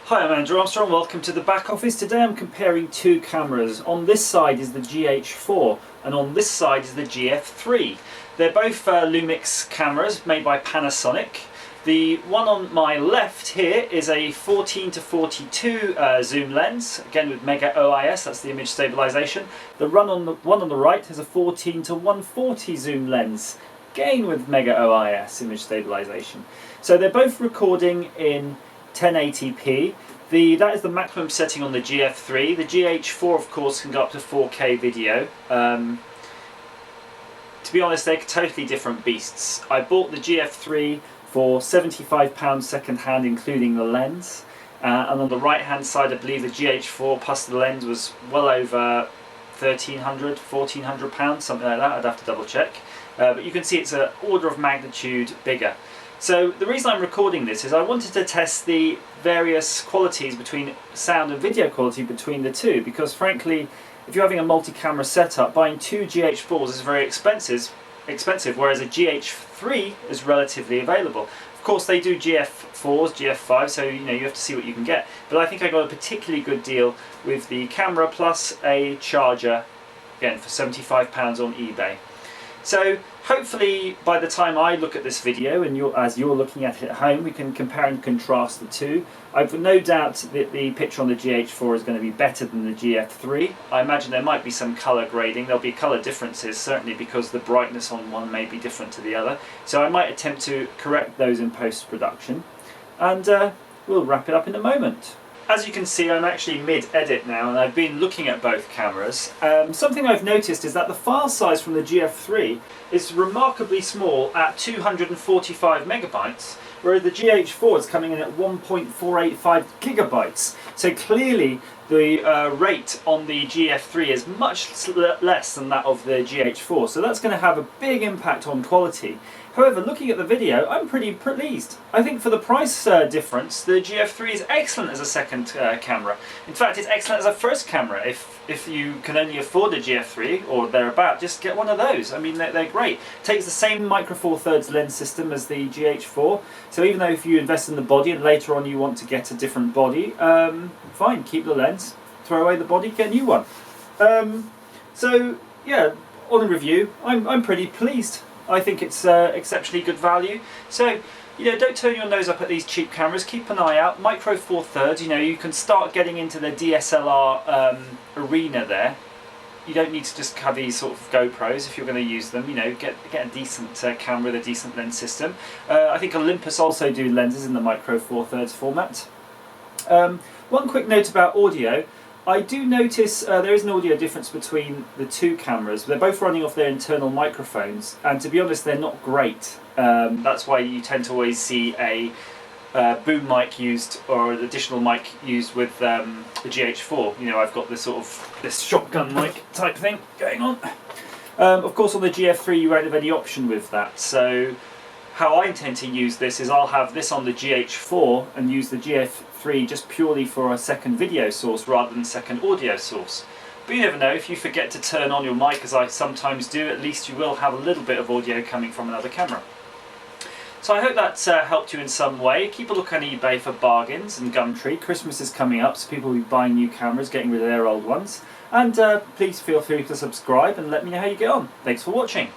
Hi, I'm Andrew Armstrong, welcome to the back office. Today I'm comparing two cameras. On this side is the GH4 and on this side is the GF3. They're both Lumix cameras made by Panasonic. The one on my left here is a 14 to 42 zoom lens, again with Mega OIS, that's the image stabilization. The one on the right has a 14 to 140 zoom lens, again with Mega OIS image stabilization. So they're both recording in 1080p. That is the maximum setting on the GF3. The GH4 of course can go up to 4K video. To be honest, they're totally different beasts. I bought the GF3 for £75 second hand including the lens, and on the right hand side I believe the GH4 plus the lens was well over £1,400, something like that. I'd have to double check, but you can see it's an order of magnitude bigger. So the reason I'm recording this is I wanted to test the various qualities between sound and video quality between the two, because frankly if you're having a multi-camera setup, buying two GH4s is very expensive, whereas a GH3 is relatively available. Of course they do GF4s, GF5, so you have to see what you can get. But I think I got a particularly good deal with the camera plus a charger, again for £75 on eBay. So hopefully by the time I look at this video and as you're looking at it at home, we can compare and contrast the two. I've no doubt that the picture on the GH4 is going to be better than the GF3. I imagine there might be some colour grading, there'll be colour differences certainly because the brightness on one may be different to the other. So I might attempt to correct those in post-production, and we'll wrap it up in a moment. As you can see, I'm actually mid-edit now and I've been looking at both cameras. Something I've noticed is that the file size from the GF3 is remarkably small at 245 megabytes, whereas the GH4 is coming in at 1.485 gigabytes. So clearly the rate on the GF3 is much less than that of the GH4, so that's going to have a big impact on quality. However, looking at the video, I'm pretty pleased. I think for the price difference, the GF3 is excellent as a second camera. In fact, it's excellent as a first camera. If you can only afford a GF3 or thereabout, just get one of those. I mean, they're great. Takes the same Micro Four Thirds lens system as the GH4, so even though if you invest in the body and later on you want to get a different body, fine, keep the lens, throw away the body, get a new one. So yeah, on the review, I'm pretty pleased. I think it's exceptionally good value. So, don't turn your nose up at these cheap cameras. Keep an eye out. Micro Four Thirds, you can start getting into the DSLR arena there. You don't need to just have these sort of GoPros if you're going to use them. Get a decent camera with a decent lens system. I think Olympus also do lenses in the Micro Four Thirds format. One quick note about audio. I do notice there is an audio difference between the two cameras. They're both running off their internal microphones, and to be honest they're not great. That's why you tend to always see a boom mic used or an additional mic used with the GH4. I've got this sort of shotgun mic type thing going on. Of course on the GF3 you won't have any option with that, so how I intend to use this is I'll have this on the GH4 and use the GF3 just purely for a second video source rather than second audio source. But you never know, if you forget to turn on your mic as I sometimes do, at least you will have a little bit of audio coming from another camera. So I hope that's helped you in some way. Keep a look on eBay for bargains and Gumtree. Christmas is coming up, so people will be buying new cameras, getting rid of their old ones. And please feel free to subscribe and let me know how you get on. Thanks for watching.